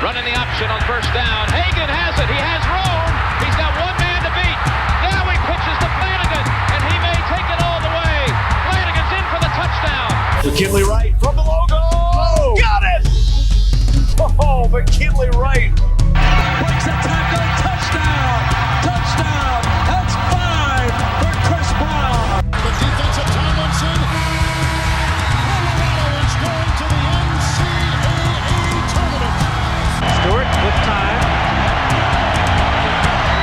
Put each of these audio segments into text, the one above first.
running the option on first down. Hagan has it. He has room. He's got one man to beat. Now he pitches to Flanagan, and he may take it all the way. Flanagan's in for the touchdown. McKinley Wright from the logo. Oh, got it! Oh, McKinley Wright. Breaks a tackle. Touchdown. Touchdown. That's 5 for Chris Brown. The defensive Tomlinson. Colorado is going to the NCAA tournament. Stewart with time.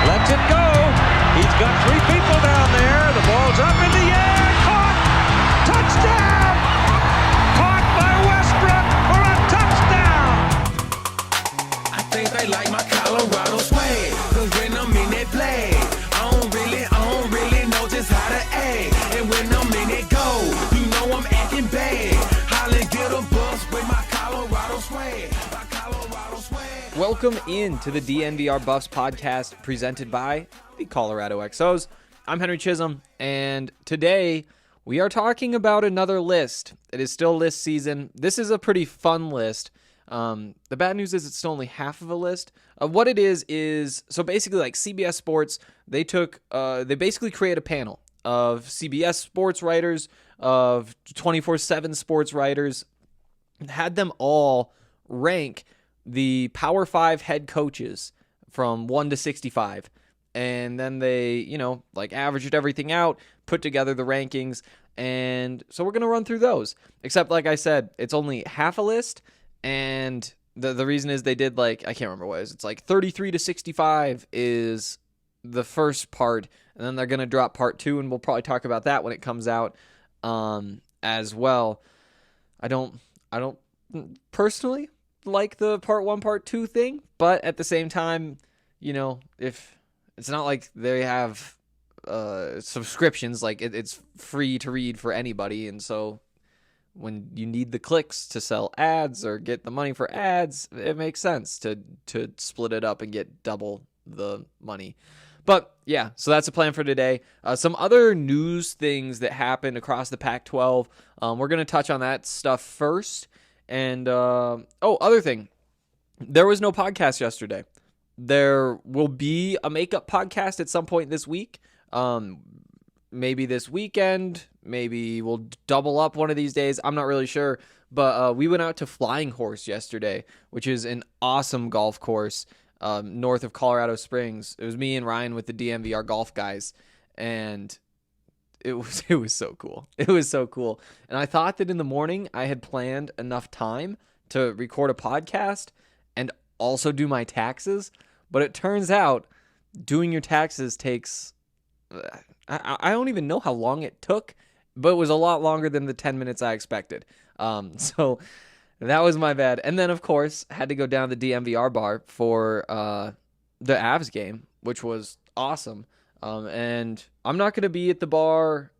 Lets it go. He's got 3 people down there. The ball's up in the air. Caught. Touchdown. Caught by Westbrook for a touchdown. I think they like my Colorado swag. Cause when I'm in that play, I don't really know just how to act. And when I'm in it go, you know I'm acting bad. Holla, get a bus with my Colorado swag. My Colorado swag. Welcome in to the DNVR Buffs podcast presented by the Colorado XOs. I'm Henry Chisholm, and today we are talking about another list. It is still list season. This is a pretty fun list. The bad news is it's still only half of a list. What it is so basically like CBS Sports, they basically create a panel of CBS sports writers, of 24/7 sports writers, and had them all rank the Power 5 head coaches from 1 to 65. And then they, averaged everything out, put together the rankings, and so we're going to run through those. Except, like I said, it's only half a list, and the reason is they did, I can't remember what it is. It's 33 to 65 is the first part, and then they're going to drop part 2, and we'll probably talk about that when it comes out as well. I don't personally like the part 1, part 2 thing, but at the same time, if it's not like they have subscriptions, it's free to read for anybody, and so when you need the clicks to sell ads or get the money for ads, it makes sense to split it up and get double the money. But yeah, so that's the plan for today. Some other news things that happened across the Pac-12. We're going to touch on that stuff first. And, other thing. There was no podcast yesterday. There will be a makeup podcast at some point this week. Maybe this weekend. Maybe we'll double up one of these days. I'm not really sure. But we went out to Flying Horse yesterday, which is an awesome golf course north of Colorado Springs. It was me and Ryan with the DNVR golf guys. And it was so cool. It was so cool. And I thought that in the morning I had planned enough time to record a podcast and also do my taxes. But it turns out doing your taxes takes, I don't even know how long it took, but it was a lot longer than the 10 minutes I expected. So that was my bad. And then, of course, had to go down to the DNVR bar for the Avs game, which was awesome. And I'm not going to be at the bar.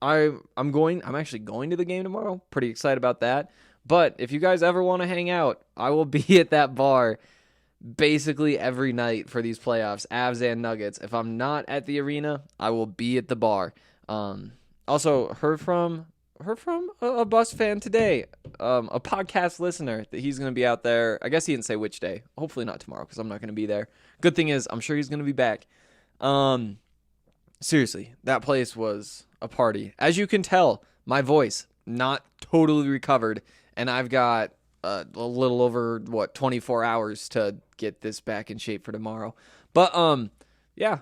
I'm actually going to the game tomorrow. Pretty excited about that. But if you guys ever want to hang out, I will be at that bar basically every night for these playoffs, Avs and Nuggets. If I'm not at the arena, I will be at the bar. Also heard from a Buffs fan today, a podcast listener, that he's going to be out there. I guess he didn't say which day. Hopefully not tomorrow, because I'm not going to be there. Good thing is, I'm sure he's going to be back. Seriously, that place was a party. As you can tell, my voice not totally recovered, and I've got a little over 24 hours to get this back in shape for tomorrow. But yeah.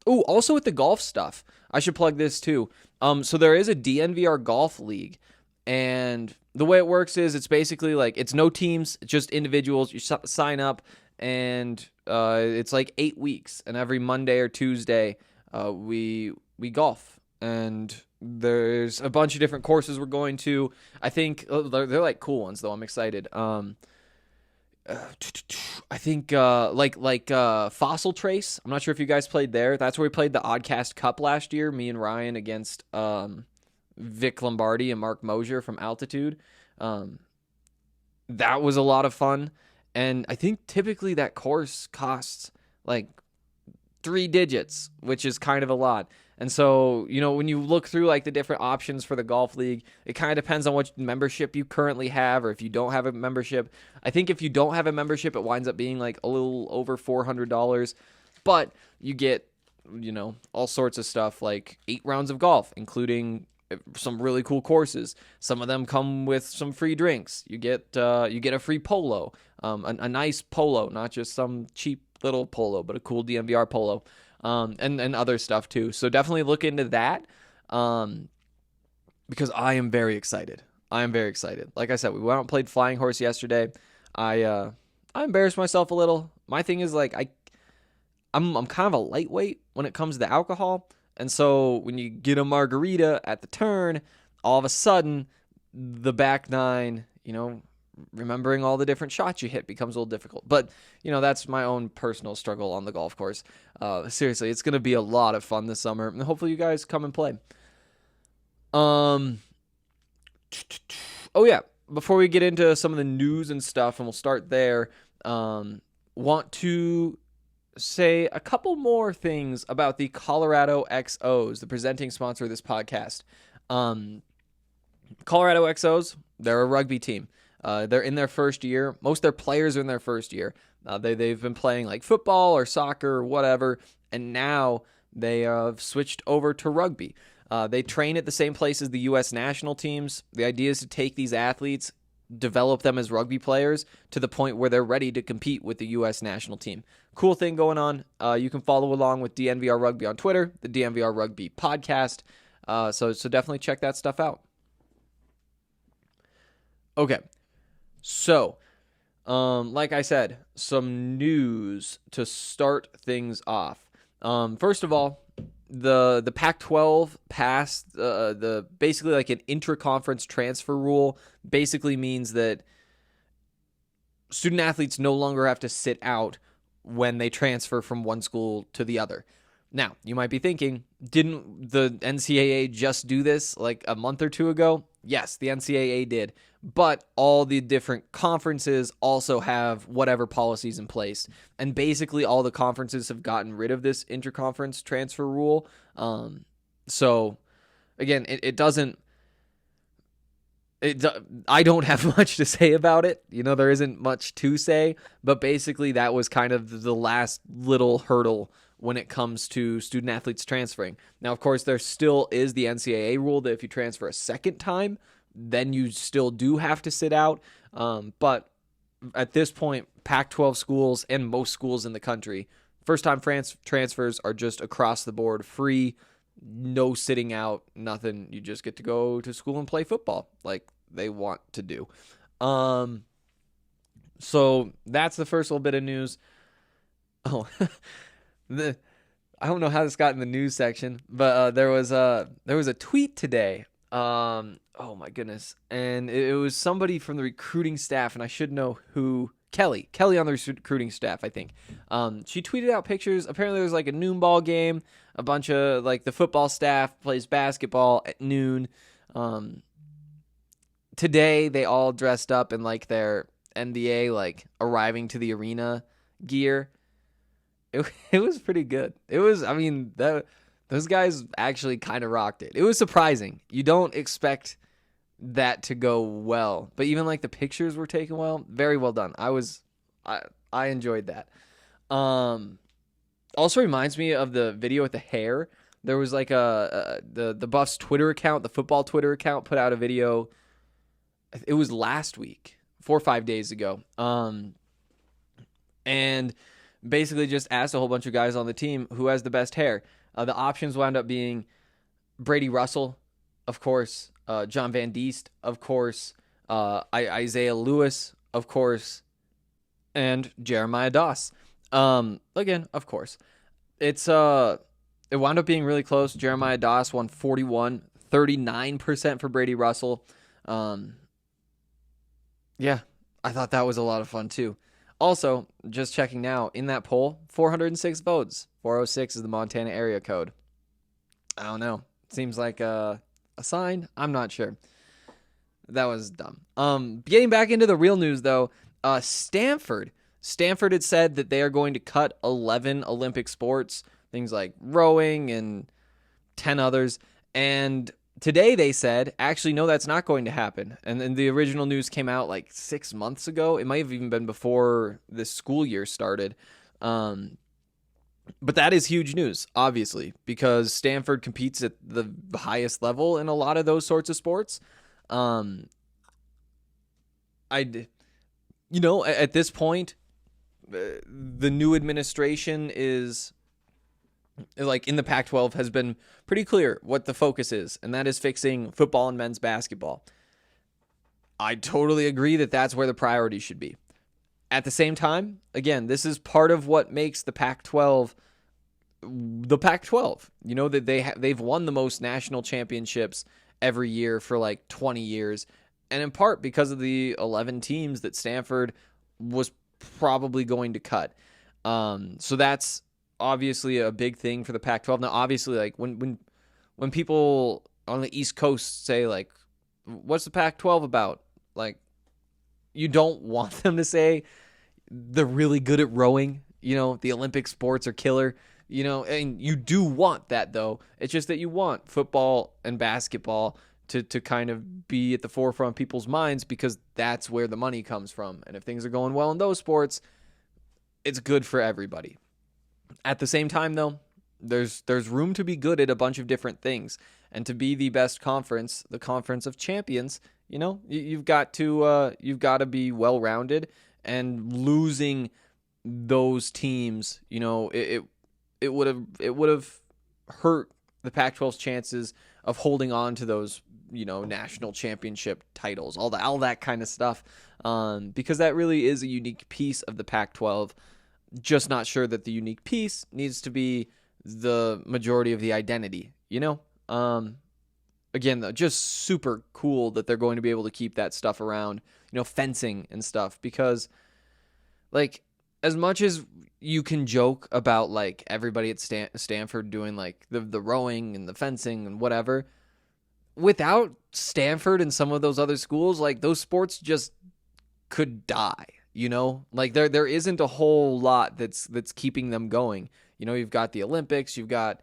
Oh, also with the golf stuff, I should plug this too. So there is a DNVR golf league, and the way it works is it's basically it's no teams, it's just individuals. You sign up, and it's 8 weeks, and every Monday or Tuesday we golf, and there's a bunch of different courses we're going to. I think they're cool ones though. I'm excited. I think Fossil Trace. I'm not sure if you guys played there. That's where we played the Oddcast Cup last year. Me and Ryan against Vic Lombardi and Mark Mosier from Altitude. That was a lot of fun. And I think typically that course costs 3 digits, which is kind of a lot. And so, when you look through like the different options for the golf league, it kind of depends on what membership you currently have, or if you don't have a membership. I think if you don't have a membership, it winds up being like a little over $400, but you get, all sorts of stuff like 8 rounds of golf, including some really cool courses. Some of them come with some free drinks. You get a free polo, a nice polo, not just some cheap little polo, but a cool DNVR polo. And other stuff too. So definitely look into that, because I am very excited. Like I said, we went out and played Flying Horse yesterday. I embarrassed myself a little. My thing is like I'm kind of a lightweight when it comes to alcohol, and so when you get a margarita at the turn, all of a sudden the back nine, remembering all the different shots you hit becomes a little difficult. But, that's my own personal struggle on the golf course. Seriously, it's going to be a lot of fun this summer, and hopefully you guys come and play. Oh yeah, before we get into some of the news and stuff, and we'll start there, want to say a couple more things about the Colorado XOs, the presenting sponsor of this podcast. Colorado XOs, they're a rugby team. They're in their first year. Most of their players are in their first year. They've been playing like football or soccer or whatever, and now they have switched over to rugby. They train at the same place as the U.S. national teams. The idea is to take these athletes, develop them as rugby players to the point where they're ready to compete with the U.S. national team. Cool thing going on. You can follow along with DNVR Rugby on Twitter, the DNVR Rugby podcast. So definitely check that stuff out. Okay. So, like I said, some news to start things off. First of all, the Pac-12 passed the basically like an intra-conference transfer rule. Basically means that student athletes no longer have to sit out when they transfer from one school to the other. Now, you might be thinking, didn't the NCAA just do this like a month or two ago? Yes, the NCAA did, but all the different conferences also have whatever policies in place. And basically all the conferences have gotten rid of this interconference transfer rule. So again, I don't have much to say about it. There isn't much to say, but basically that was kind of the last little hurdle when it comes to student athletes transferring. Now, of course, there still is the NCAA rule that if you transfer a second time, then you still do have to sit out. But at this point, Pac-12 schools and most schools in the country, first-time transfers are just across the board free, no sitting out, nothing. You just get to go to school and play football like they want to do. So that's the first little bit of news. Oh, I don't know how this got in the news section, but there was a tweet today. Oh my goodness, and it was somebody from the recruiting staff, and I should know who. Kelly on the recruiting staff, I think. She tweeted out pictures. Apparently, there was like a noon ball game. A bunch of like the football staff plays basketball at noon. Today, they all dressed up in like their NBA like arriving to the arena gear. It was pretty good. Those guys actually kind of rocked it. It was surprising. You don't expect that to go well, but even like the pictures were taken well. Very well done. I enjoyed that. Also reminds me of the video with the hair. There was like the Buffs Twitter account, the football Twitter account, put out a video. It was last week, 4 or 5 days ago. And basically just asked a whole bunch of guys on the team who has the best hair. The options wound up being Brady Russell, of course, John Van Diest, of course, Isaiah Lewis, of course, and Jeremiah Doss. Again, of course. It wound up being really close. Jeremiah Doss won 39% for Brady Russell. Yeah, I thought that was a lot of fun too. Also, just checking now, in that poll, 406 votes. 406 is the Montana area code. I don't know. Seems like a sign. I'm not sure. That was dumb. Getting back into the real news, though, Stanford had said that they are going to cut 11 Olympic sports, things like rowing and 10 others. And today they said, actually, no, that's not going to happen. And then the original news came out like 6 months ago. It might have even been before this school year started. But that is huge news, obviously, because Stanford competes at the highest level in a lot of those sorts of sports. At this point, the new administration is, like, in the Pac-12 has been pretty clear what the focus is, and that is fixing football and men's basketball. I totally agree that that's where the priority should be. At the same time, again, this is part of what makes the Pac-12 the Pac-12. You know, that they've won the most national championships every year for like 20 years, and in part because of the 11 teams that Stanford was probably going to cut. So that's obviously a big thing for the Pac-12. Now, obviously, like when people on the East Coast say, like, what's the Pac-12 about? Like, you don't want them to say they're really good at rowing. You know, the Olympic sports are killer. You know, and you do want that, though. It's just that you want football and basketball to kind of be at the forefront of people's minds, because that's where the money comes from. And if things are going well in those sports, it's good for everybody. At the same time, though, there's room to be good at a bunch of different things, and to be the best conference, the conference of champions. You know, you've got to be well-rounded, and losing those teams, you know, it would have hurt the Pac-12's chances of holding on to those, you know, national championship titles, all that kind of stuff, because that really is a unique piece of the Pac-12. Just not sure that the unique piece needs to be the majority of the identity, you know? Again, though, just super cool that they're going to be able to keep that stuff around, you know, fencing and stuff, because, like, as much as you can joke about, like, everybody at Stanford doing, like, the rowing and the fencing and whatever, without Stanford and some of those other schools, like, those sports just could die, you know? Like, there isn't a whole lot that's keeping them going. You know, you've got the Olympics, you've got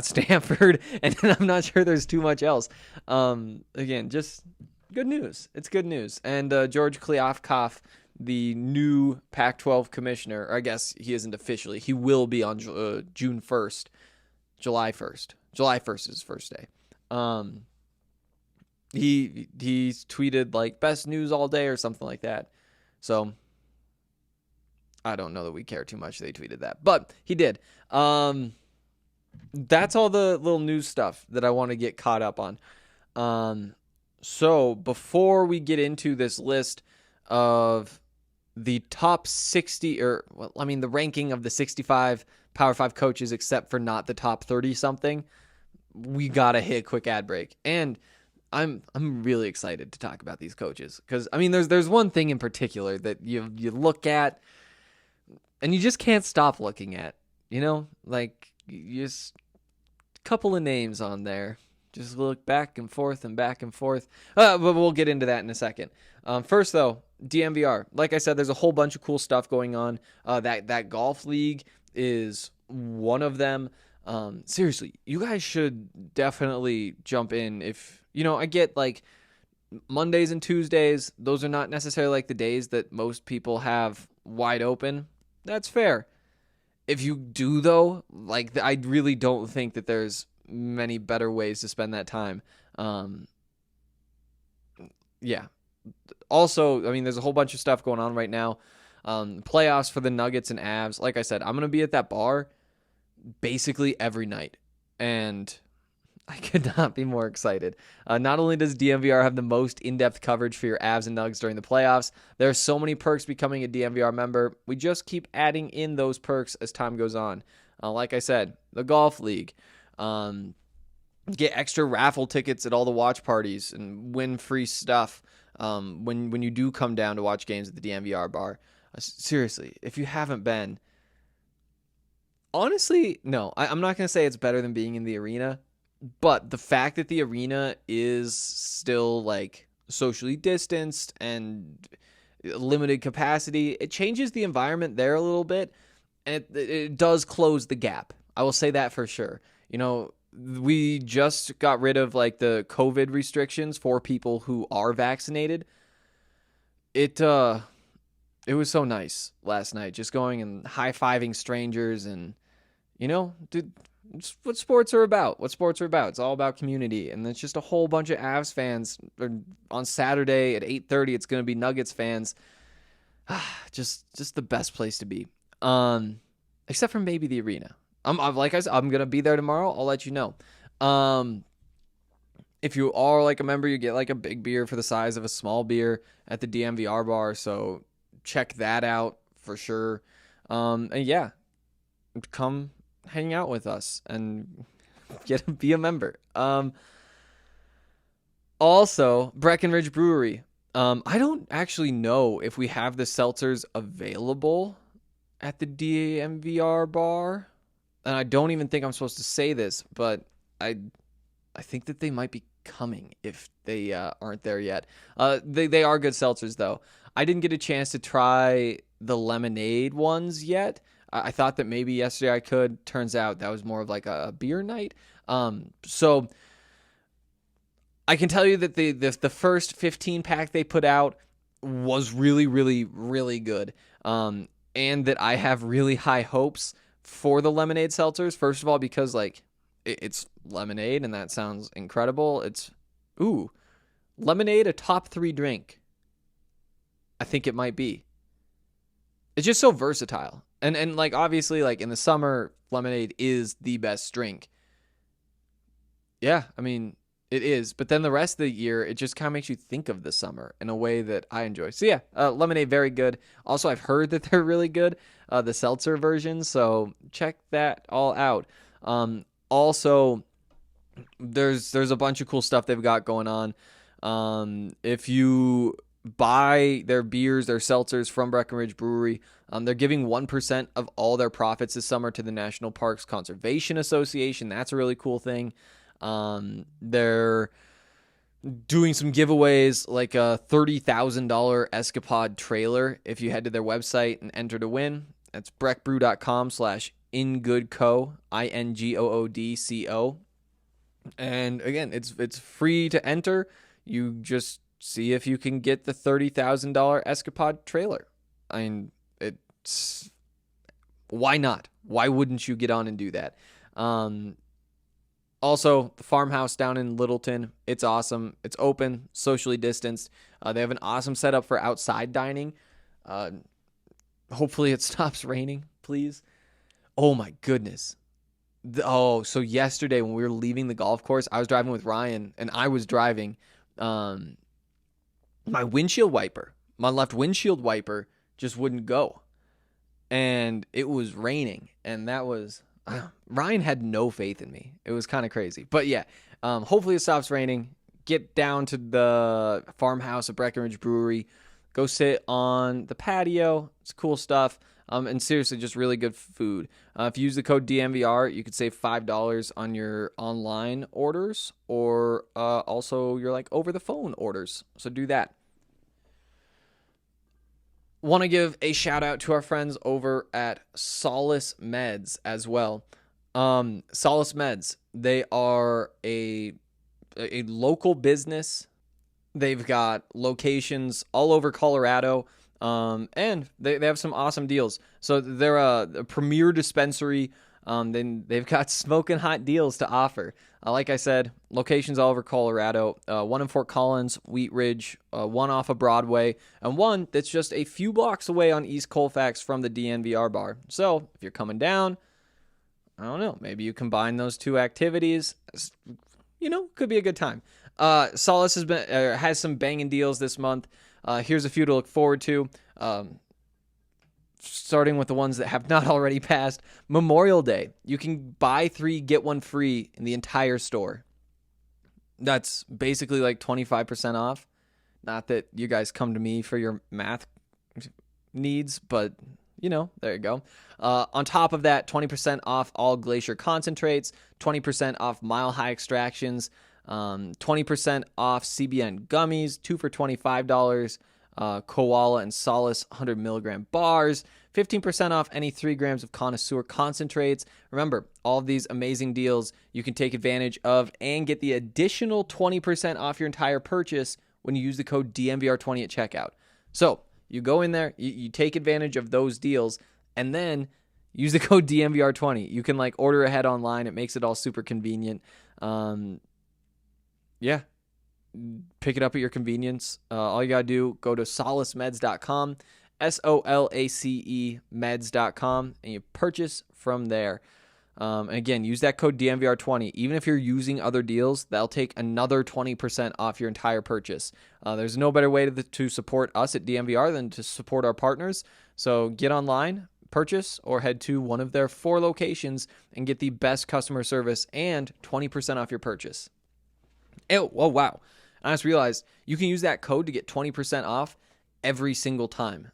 Stanford, and I'm not sure there's too much else. Again, just good news. It's good news. And George Kliavkoff, the new Pac-12 commissioner, or I guess he isn't officially. He will be on June 1st, July 1st. July 1st is his first day. He tweeted, like, best news all day or something like that. So I don't know that we care too much they tweeted that, but he did. That's all the little news stuff that I want to get caught up on. So before we get into this list of the top 60, the ranking of the 65 Power 5 coaches, except for not the top 30 something, we gotta hit a quick ad break. And I'm really excited to talk about these coaches, because I mean, there's one thing in particular that you look at and you just can't stop looking at. You know, like, just a couple of names on there. Just look back and forth and back and forth. But we'll get into that in a second. First, though, DNVR. Like I said, there's a whole bunch of cool stuff going on. That golf league is one of them. Seriously, you guys should definitely jump in. If, you know, I get, like, Mondays and Tuesdays, those are not necessarily, like, the days that most people have wide open. That's fair. If you do, though, like, I really don't think that there's many better ways to spend that time. Yeah. Also, I mean, there's a whole bunch of stuff going on right now. Playoffs for the Nuggets and Avs. Like I said, I'm going to be at that bar basically every night, and I could not be more excited. Not only does DNVR have the most in-depth coverage for your Avs and Nugs during the playoffs, there are so many perks becoming a DNVR member. We just keep adding in those perks as time goes on. Like I said, the golf league. Get extra raffle tickets at all the watch parties and win free stuff when you do come down to watch games at the DNVR bar. Seriously, if you haven't been, honestly, no, I'm not going to say it's better than being in the arena, but the fact that the arena is still, like, socially distanced and limited capacity, it changes the environment there a little bit, and it does close the gap. I will say that for sure. we just got rid of like the COVID restrictions for people who are vaccinated. It was so nice last night, just going and high-fiving strangers and, dude, it's what sports are about. It's all about community. And it's just a whole bunch of Avs fans. On Saturday at 8:30, it's going to be Nuggets fans. Just the best place to be. Except for maybe the arena. Like I said, I'm going to be there tomorrow. I'll let you know. If you are like a member, you get like a big beer for the size of a small beer at the DMVR bar. So check that out for sure. And yeah, come hang out with us and be a member. Also, Breckenridge Brewery. I don't actually know if we have the seltzers available at the DMVR bar. And I don't even think I'm supposed to say this, but I think that they might be coming if they aren't there yet. They are good seltzers, though. I didn't get a chance to try the lemonade ones yet. I thought that maybe yesterday I could. Turns out that was more of like a beer night. So I can tell you that the first 15-pack they put out was really, really, really good. And that I have really high hopes for the lemonade seltzers. First of all, because like it's lemonade and that sounds incredible. It's lemonade, a top 3 drink. I think it might be. It's just so versatile. And like obviously like in the summer, lemonade is the best drink. Yeah, I mean it is. But then the rest of the year, it just kind of makes you think of the summer in a way that I enjoy. So yeah, lemonade, very good. Also, I've heard that they're really good, the seltzer version. So check that all out. Also, there's a bunch of cool stuff they've got going on. If you buy their beers, their seltzers from Breckenridge Brewery, they're giving 1% of all their profits this summer to the National Parks Conservation Association. That's a really cool thing. They're doing some giveaways, like a $30,000 Escapade trailer. If you head to their website and enter to win, that's breckbrew.com/ingoodco, INGOODCO. And again, it's free to enter. You just see if you can get the $30,000 Escapade trailer. I mean, why not? Why wouldn't you get on and do that? Also, the farmhouse down in Littleton, it's awesome. It's open, socially distanced. They have an awesome setup for outside dining. Hopefully it stops raining, please. Oh my goodness. So yesterday when we were leaving the golf course, I was driving with Ryan, and I was driving. My windshield wiper, my left windshield wiper just wouldn't go. And it was raining, and that was... Ryan had no faith in me. It was kind of crazy. But yeah, hopefully it stops raining. Get down to the farmhouse at Breckenridge Brewery. Go sit on the patio. It's cool stuff. And seriously, just really good food. If you use the code DMVR, you could save $5 on your online orders, or also your like over the phone orders. So do that. Want to give a shout out to our friends over at Solace Meds as well. Solace Meds, they are a local business. They've got locations all over Colorado, and they have some awesome deals. So they're a premier dispensary. Then they've got smoking hot deals to offer. Like I said, locations all over Colorado. One in Fort Collins, Wheat Ridge, one off of Broadway, and one that's just a few blocks away on East Colfax from the DNVR bar. So if you're coming down, I don't know, maybe you combine those two activities. Could be a good time. Solace has some banging deals this month. Here's a few to look forward to. Starting with the ones that have not already passed. Memorial Day. You can buy 3, get 1 free in the entire store. That's basically like 25% off. Not that you guys come to me for your math needs, but there you go. On top of that, 20% off all Glacier concentrates, 20% off Mile High extractions, 20% off CBN gummies, 2 for $25. Koala and Solace 100 milligram bars, 15% off any 3 grams of Connoisseur concentrates. Remember, all of these amazing deals you can take advantage of and get the additional 20% off your entire purchase when you use the code DNVR20 at checkout. So you go in there, you take advantage of those deals, and then use the code DNVR20. You can order ahead online. It makes it all super convenient. Yeah. Pick it up at your convenience. All you got to do, go to solacemeds.com, SOLACE meds.com, and you purchase from there. And again, use that code DNVR20. Even if you're using other deals, that'll take another 20% off your entire purchase. There's no better way to support us at DNVR than to support our partners. So get online, purchase, or head to one of their 4 locations and get the best customer service and 20% off your purchase. Oh, wow. I just realized you can use that code to get 20% off every single time.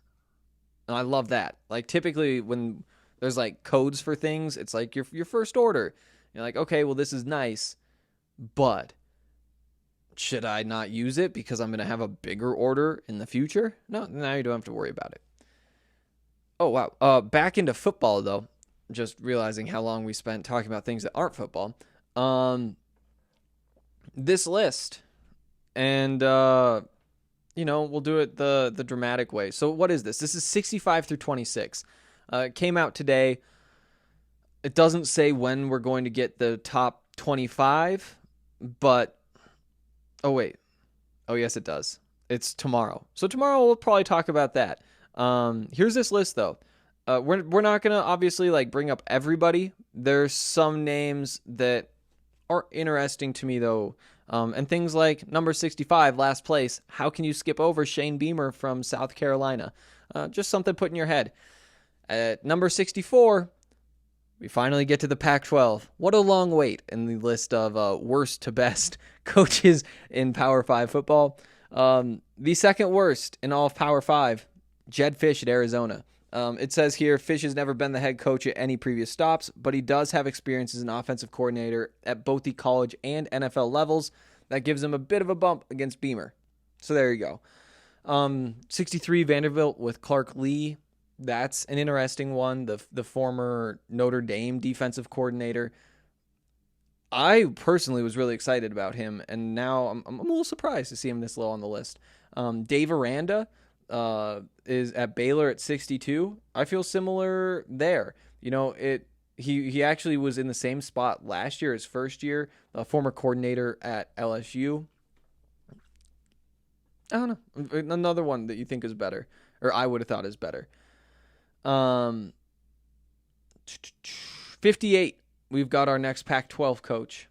And I love that. Typically when there's codes for things, it's your first order. You're okay, well, this is nice, but should I not use it because I'm going to have a bigger order in the future? No, now you don't have to worry about it. Oh, wow. Back into football, though. Just realizing how long we spent talking about things that aren't football. This list, and we'll do it the dramatic way. So what is this? This is 65 through 26. It came out today. It doesn't say when we're going to get the top 25, but oh wait, oh yes it does. It's tomorrow. So tomorrow we'll probably talk about that. Here's this list though. We're not gonna obviously bring up everybody. There's some names that are interesting to me though. And things like number 65, last place. How can you skip over Shane Beamer from South Carolina? Just something put in your head. At number 64, we finally get to the Pac-12. What a long wait in the list of worst to best coaches in Power 5 football. The second worst in all of Power 5, Jed Fish at Arizona. It says here, Fish has never been the head coach at any previous stops, but he does have experience as an offensive coordinator at both the college and NFL levels. That gives him a bit of a bump against Beamer. So there you go. 63, Vanderbilt with Clark Lee. That's an interesting one. The former Notre Dame defensive coordinator. I personally was really excited about him, and now I'm a little surprised to see him this low on the list. Dave Aranda is at Baylor at 62. I feel similar there. He actually was in the same spot last year, his first year, a former coordinator at LSU. I don't know. Another one that you think is better, or I would have thought is better. 58, we've got our next Pac-12 coach,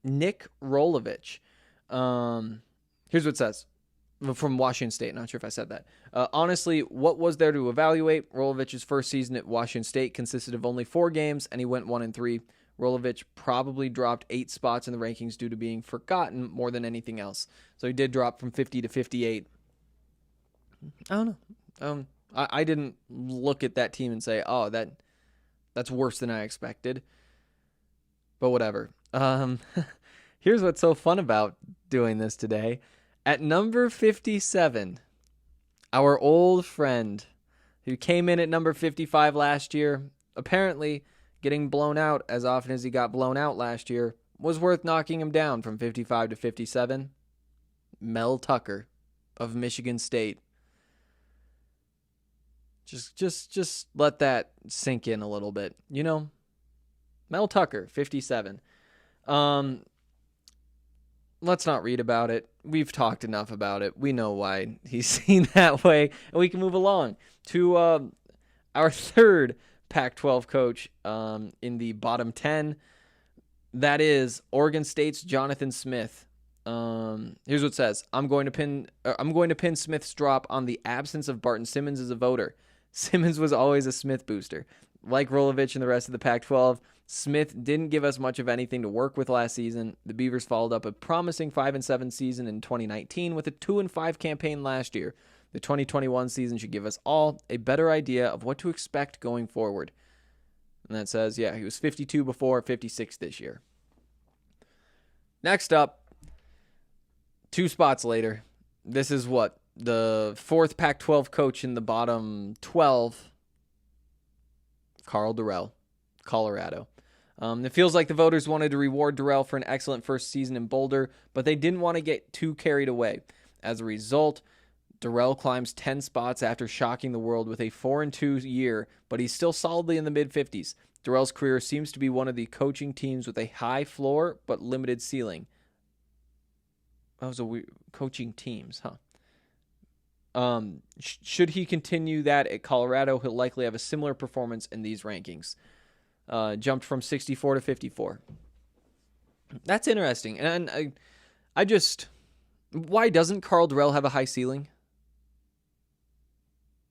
Nick Rolovich. Here's what it says. From Washington State. Not sure if I said that. Honestly, what was there to evaluate? Rolovich's first season at Washington State consisted of only 4 games, and he went 1-3. Rolovich probably dropped 8 spots in the rankings due to being forgotten more than anything else. So he did drop from 50 to 58. I don't know. I didn't look at that team and say, oh, that's worse than I expected. But whatever. Here's what's so fun about doing this today. At number 57, our old friend who came in at number 55 last year, apparently getting blown out as often as he got blown out last year, was worth knocking him down from 55 to 57. Mel Tucker of Michigan State. Just let that sink in a little bit. Mel Tucker, 57. Let's not read about it. We've talked enough about it. We know why he's seen that way. And we can move along to our third Pac-12 coach in the bottom 10. That is Oregon State's Jonathan Smith. Here's what it says. I'm going to pin Smith's drop on the absence of Barton Simmons as a voter. Simmons was always a Smith booster. Like Rolovich and the rest of the Pac-12, Smith didn't give us much of anything to work with last season. The Beavers followed up a promising 5-7 season in 2019 with a 2-5 campaign last year. The 2021 season should give us all a better idea of what to expect going forward. And that says, yeah, he was 52 before, 56 this year. Next up, 2 spots later. This is what? The 4th Pac-12 coach in the bottom 12. Karl Dorrell, Colorado. It feels like the voters wanted to reward Dorrell for an excellent first season in Boulder, but they didn't want to get too carried away. As a result, Dorrell climbs 10 spots after shocking the world with a 4-2 year, but he's still solidly in the mid-50s. Dorrell's career seems to be one of the coaching teams with a high floor but limited ceiling. That was a weird coaching teams, huh? Should he continue that at Colorado, he'll likely have a similar performance in these rankings. Jumped from 64 to 54. That's interesting. And I just, why doesn't Karl Dorrell have a high ceiling?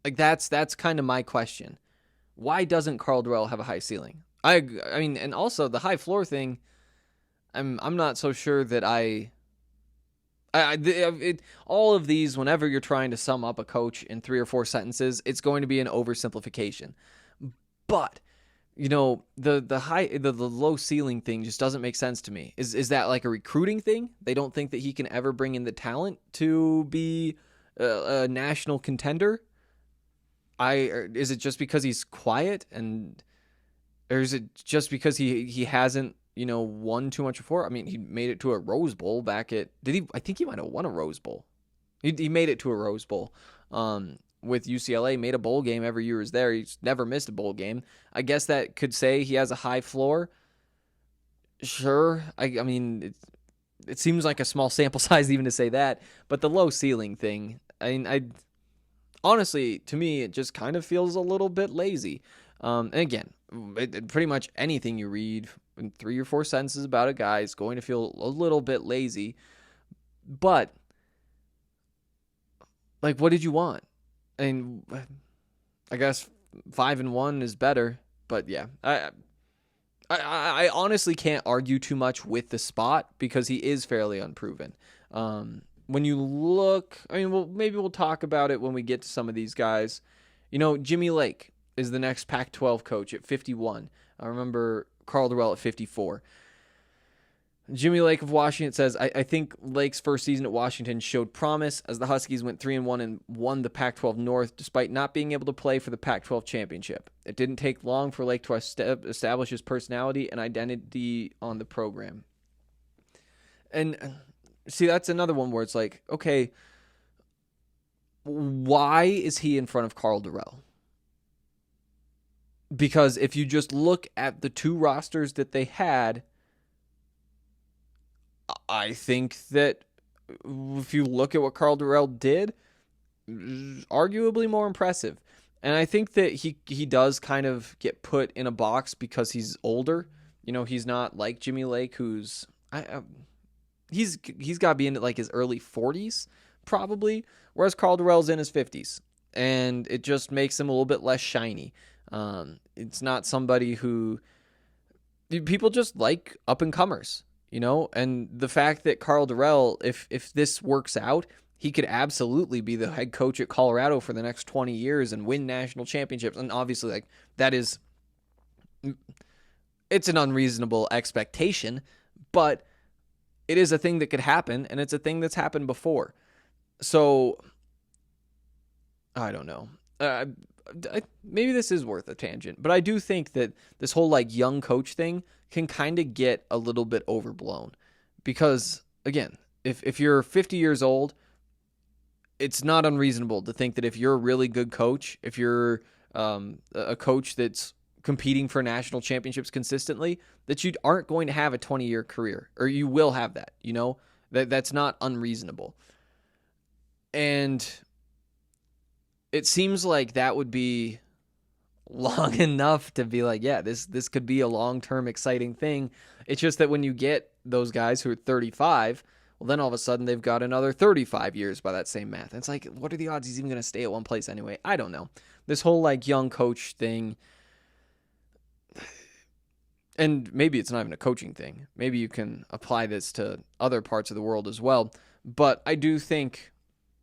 Like that's kind of my question. Why doesn't Karl Dorrell have a high ceiling? I mean, and also the high floor thing, I'm not so sure that all of these, whenever you're trying to sum up a coach in 3 or 4 sentences, it's going to be an oversimplification. But the low ceiling thing just doesn't make sense to me. Is that like a recruiting thing? They don't think that he can ever bring in the talent to be a national contender? Is it just because he's quiet, or is it just because he hasn't won too much before? I mean, he made it to a Rose Bowl back at, I think he might have won a Rose Bowl. He made it to a Rose Bowl with UCLA, made a bowl game every year he was there. He's never missed a bowl game. I guess that could say he has a high floor. Sure. I mean, it seems like a small sample size even to say that, but the low ceiling thing, honestly, to me, it just kind of feels a little bit lazy. And again, pretty much anything you read in 3 or 4 sentences about a guy is going to feel a little bit lazy. But, like, what did you want? And I guess 5-1 is better. But yeah, I honestly can't argue too much with the spot because he is fairly unproven. When you look, maybe we'll talk about it when we get to some of these guys. Jimmy Lake is the next Pac-12 coach at 51. I remember Karl Dorrell at 54. Jimmy Lake of Washington says, I think Lake's first season at Washington showed promise as the Huskies went 3-1 and won the Pac-12 North despite not being able to play for the Pac-12 championship. It didn't take long for Lake to establish his personality and identity on the program. And see, that's another one where it's like, okay, why is he in front of Karl Dorrell? Because if you just look at the 2 rosters that they had, I think that if you look at what Karl Dorrell did, arguably more impressive. And I think that he does kind of get put in a box because he's older. He's not like Jimmy Lake, who's he's got to be in like his early 40s probably, whereas Karl Dorrell's in his 50s, and it just makes him a little bit less shiny. It's not somebody who people just like up and comers. And the fact that Karl Dorrell, if this works out, he could absolutely be the head coach at Colorado for the next 20 years and win national championships. And obviously, like, it's an unreasonable expectation, but it is a thing that could happen, and it's a thing that's happened before. So, I don't know. Maybe this is worth a tangent, but I do think that this whole like young coach thing can kind of get a little bit overblown because, again, if you're 50 years old, it's not unreasonable to think that if you're a really good coach, if you're a coach that's competing for national championships consistently, that you aren't going to have a 20-year career, or you will have that. That's not unreasonable. And it seems like that would be long enough to be like, yeah, this could be a long-term exciting thing. It's just that when you get those guys who are 35, well, then all of a sudden they've got another 35 years by that same math. And it's like, what are the odds he's even going to stay at one place anyway? I don't know. This whole like young coach thing, and maybe it's not even a coaching thing. Maybe you can apply this to other parts of the world as well. But I do think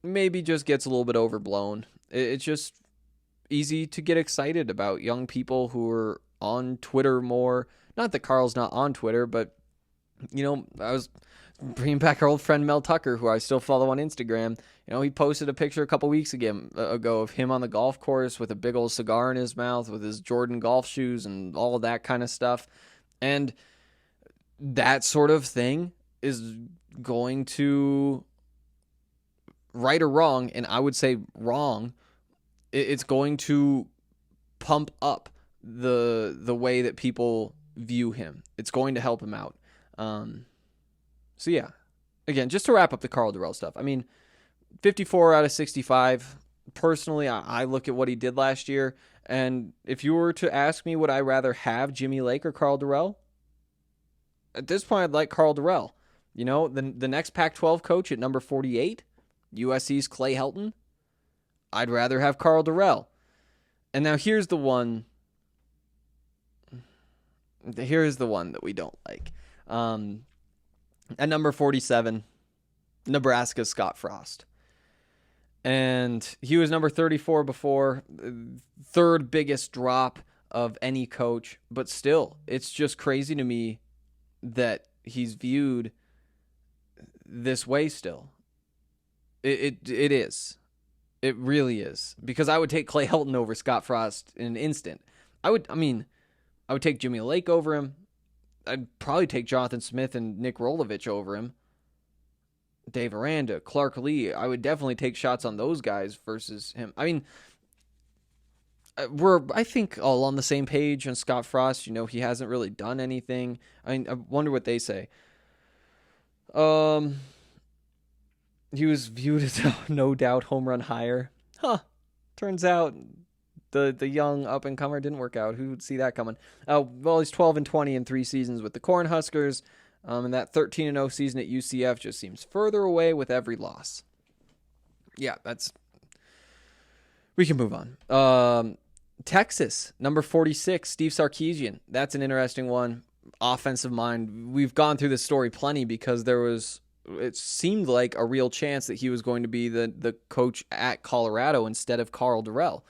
maybe just gets a little bit overblown. It's just easy to get excited about young people who are on Twitter more. Not that Karl's not on Twitter, but I was bringing back our old friend Mel Tucker, who I still follow on Instagram. He posted a picture a couple weeks ago of him on the golf course with a big old cigar in his mouth with his Jordan golf shoes and all of that kind of stuff. And that sort of thing is going to, right or wrong, and I would say wrong, it's going to pump up the way that people view him. It's going to help him out. So yeah, again, just to wrap up the Karl Dorrell stuff. I mean, 54 out of 65. Personally, I look at what he did last year, and if you were to ask me, would I rather have Jimmy Lake or Karl Dorrell? At this point, I'd like Karl Dorrell. The next Pac-12 coach at number 48, USC's Clay Helton. I'd rather have Karl Dorrell. And now here's the one that we don't like. At number 47, Nebraska's Scott Frost. And he was number 34 before, third biggest drop of any coach. But still, it's just crazy to me that he's viewed this way still. It is. It really is. Because I would take Clay Helton over Scott Frost in an instant. I would take Jimmy Lake over him. I'd probably take Jonathan Smith and Nick Rolovich over him. Dave Aranda, Clark Lee. I would definitely take shots on those guys versus him. I mean, we're, I think, all on the same page on Scott Frost. He hasn't really done anything. I wonder what they say. He was viewed as a no doubt home run hire. Turns out the young up-and-comer didn't work out. Who would see that coming? Well, he's 12-20 in 3 seasons with the Cornhuskers. And that 13-0 season at UCF just seems further away with every loss. Yeah, we can move on. Texas, number 46, Steve Sarkisian. That's an interesting one. Offensive mind. We've gone through this story plenty because it seemed like a real chance that he was going to be the coach at Colorado instead of Karl Dorrell.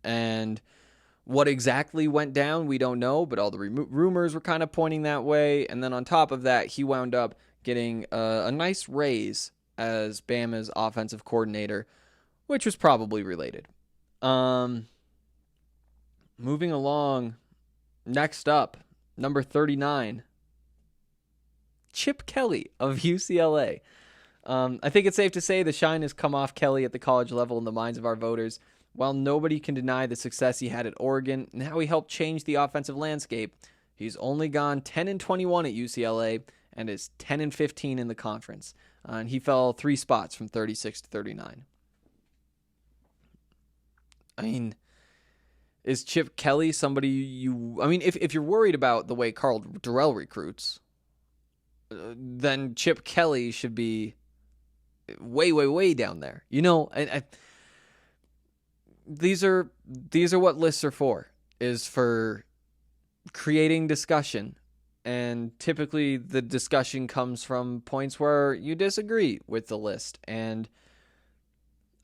And what exactly went down, we don't know, but all the rumors were kind of pointing that way. And then on top of that, he wound up getting a nice raise as Bama's offensive coordinator, which was probably related. Moving along, next up, number 39, Chip Kelly of UCLA. I think it's safe to say the shine has come off Kelly at the college level in the minds of our voters. While nobody can deny the success he had at Oregon and how he helped change the offensive landscape, he's only gone 10-21 at UCLA and is 10-15 in the conference. And he fell 3 spots from 36 to 39. I mean, is Chip Kelly somebody if you're worried about the way Karl Dorrell recruits, then Chip Kelly should be way, way, way down there. These are what lists are for, is for creating discussion. And typically the discussion comes from points where you disagree with the list. And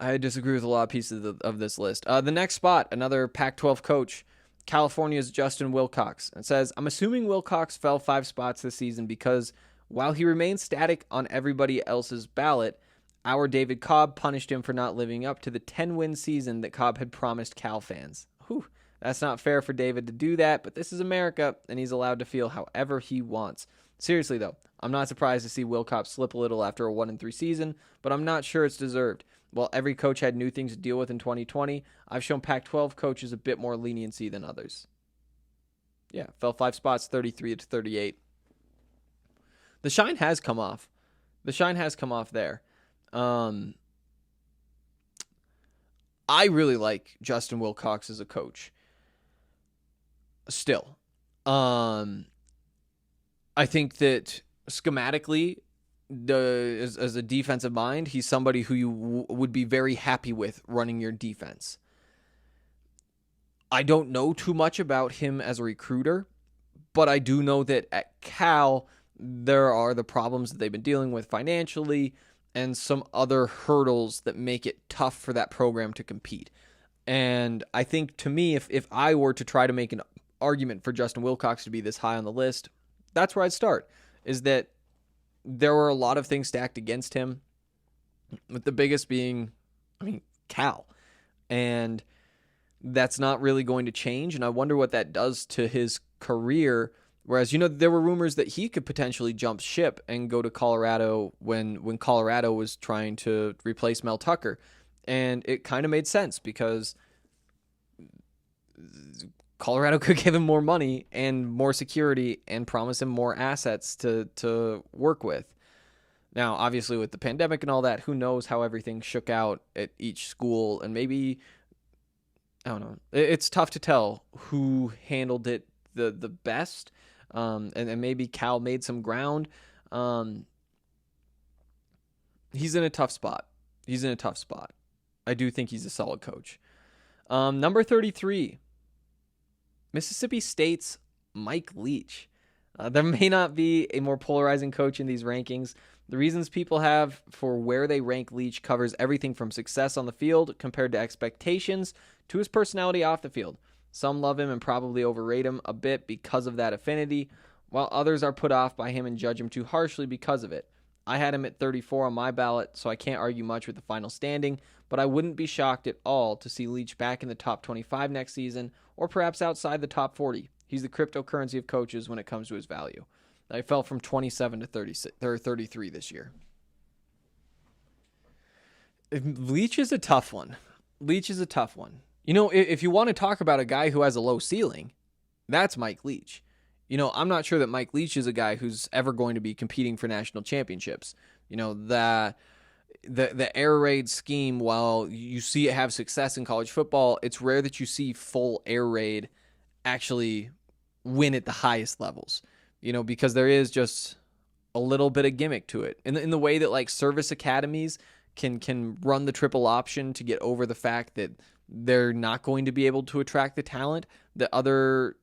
I disagree with a lot of pieces of this list. The next spot, another Pac-12 coach, California's Justin Wilcox. It says, I'm assuming Wilcox fell 5 spots this season because while he remained static on everybody else's ballot, our David Cobb punished him for not living up to the 10-win season that Cobb had promised Cal fans. Whew, that's not fair for David to do that, but this is America, and he's allowed to feel however he wants. Seriously, though, I'm not surprised to see Wilcox slip a little after a 1-3 season, but I'm not sure it's deserved. While every coach had new things to deal with in 2020, I've shown Pac-12 coaches a bit more leniency than others. Yeah, fell 5 spots, 33 to 38. The shine has come off. There. I really like Justin Wilcox as a coach. Still. I think that schematically, as a defensive mind, he's somebody who you would be very happy with running your defense. I don't know too much about him as a recruiter, but I do know that at Cal, there are the problems that they've been dealing with financially and some other hurdles that make it tough for that program to compete. And I think, to me, if I were to try to make an argument for Justin Wilcox to be this high on the list, that's where I'd start, is that there were a lot of things stacked against him, with the biggest being, Cal. And that's not really going to change, and I wonder what that does to his career. Whereas, there were rumors that he could potentially jump ship and go to Colorado when Colorado was trying to replace Mel Tucker. And it kind of made sense because Colorado could give him more money and more security and promise him more assets to work with. Now, obviously, with the pandemic and all that, who knows how everything shook out at each school, and maybe, I don't know. It's tough to tell who handled it the best, and maybe Cal made some ground. He's in a tough spot. I do think he's a solid coach. Number 33, Mississippi State's Mike Leach. There may not be a more polarizing coach in these rankings. The reasons people have for where they rank Leach covers everything from success on the field compared to expectations to his personality off the field. Some love him and probably overrate him a bit because of that affinity, while others are put off by him and judge him too harshly because of it. I had him at 34 on my ballot, so I can't argue much with the final standing, but I wouldn't be shocked at all to see Leach back in the top 25 next season, or perhaps outside the top 40. He's the cryptocurrency of coaches when it comes to his value. I fell from 27 to 33 this year. Leach is a tough one. If you want to talk about a guy who has a low ceiling, that's Mike Leach. I'm not sure that Mike Leach is a guy who's ever going to be competing for national championships. The air raid scheme, while you see it have success in college football, it's rare that you see full air raid actually win at the highest levels. Because there is just a little bit of gimmick to it. In the way that like service academies can run the triple option to get over the fact that they're not going to be able to attract the talent that other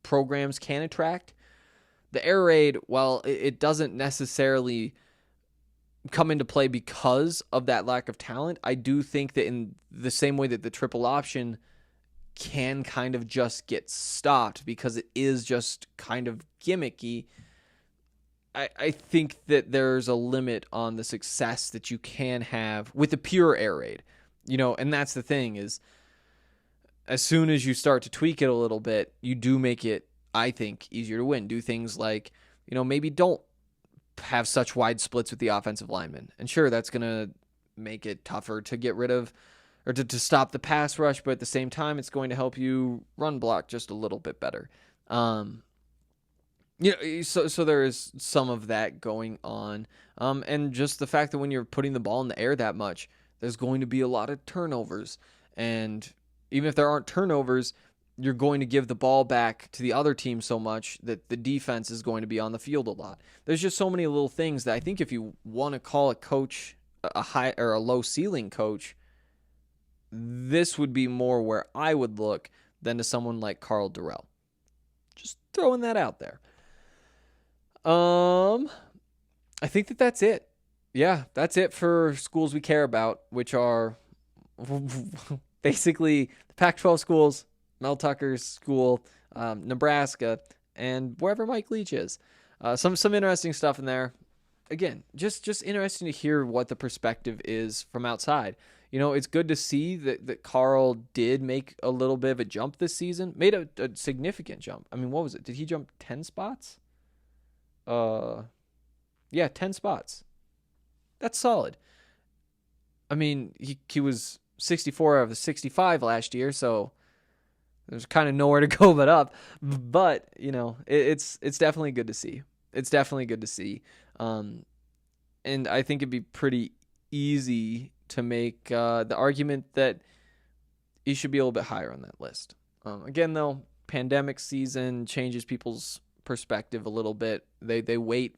programs can attract. The air raid, while it doesn't necessarily come into play because of that lack of talent, I do think that in the same way that the triple option can kind of just get stopped because it is just kind of gimmicky, I think that there's a limit on the success that you can have with the pure air raid. And that's the thing is, as soon as you start to tweak it a little bit, you do make it, I think, easier to win. Do things like, maybe don't have such wide splits with the offensive linemen. And sure, that's going to make it tougher to get rid of or to stop the pass rush, but at the same time, it's going to help you run block just a little bit better. So there is some of that going on. And just the fact that when you're putting the ball in the air that much, there's going to be a lot of turnovers. And even if there aren't turnovers, you're going to give the ball back to the other team so much that the defense is going to be on the field a lot. There's just so many little things that I think if you want to call a coach a high or a low ceiling coach, this would be more where I would look than to someone like Karl Dorrell. Just throwing that out there. I think that's it. Yeah, that's it for schools we care about, which are basically the Pac-12 schools, Mel Tucker's school, Nebraska, and wherever Mike Leach is. Some interesting stuff in there. Again, just interesting to hear what the perspective is from outside. It's good to see that Karl did make a little bit of a jump this season. Made a significant jump. I mean, what was it? Did he jump 10 spots? 10 spots. That's solid. I mean, he was 64 out of the 65 last year, so there's kind of nowhere to go but up. But, it's definitely good to see. And I think it'd be pretty easy to make the argument that he should be a little bit higher on that list. Again, though, pandemic season changes people's perspective a little bit. They weight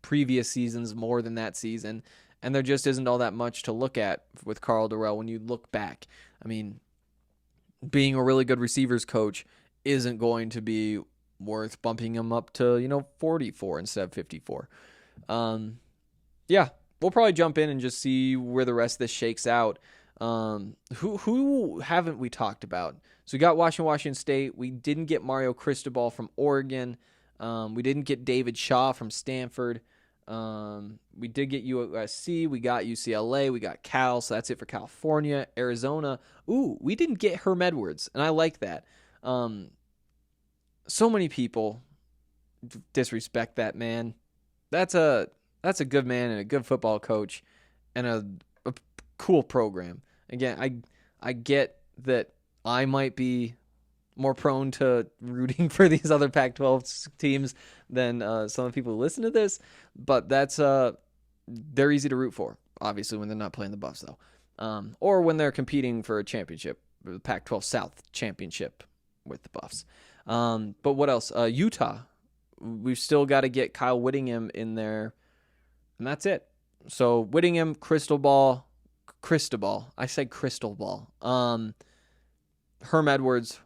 previous seasons more than that season, and there just isn't all that much to look at with Karl Dorrell when you look back. I mean, being a really good receivers coach isn't going to be worth bumping him up to 44 instead of 54. We'll probably jump in and just see where the rest of this shakes out. Who haven't we talked about? So we got Washington State. We didn't get Mario Cristobal from Oregon. We didn't get David Shaw from Stanford. We did get USC. We got UCLA. We got Cal. So that's it for California. Arizona. Ooh, we didn't get Herm Edwards, and I like that. So many people disrespect that man. That's a good man and a good football coach and a cool program. Again, I get that I might be more prone to rooting for these other Pac-12 teams than some of the people who listen to this, but that's they're easy to root for, obviously, when they're not playing the Buffs, though, or when they're competing for a championship, the Pac-12 South championship with the Buffs. But what else? Utah. We've still got to get Kyle Whittingham in there, and that's it. So Whittingham, Cristobal. I said Cristobal. Herm Edwards.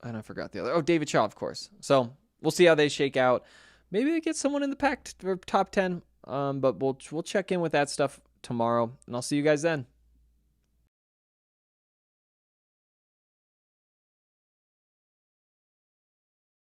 And I forgot the other. Oh, David Shaw, of course. So we'll see how they shake out. Maybe they get someone in the Pac top 10. But we'll check in with that stuff tomorrow, and I'll see you guys then.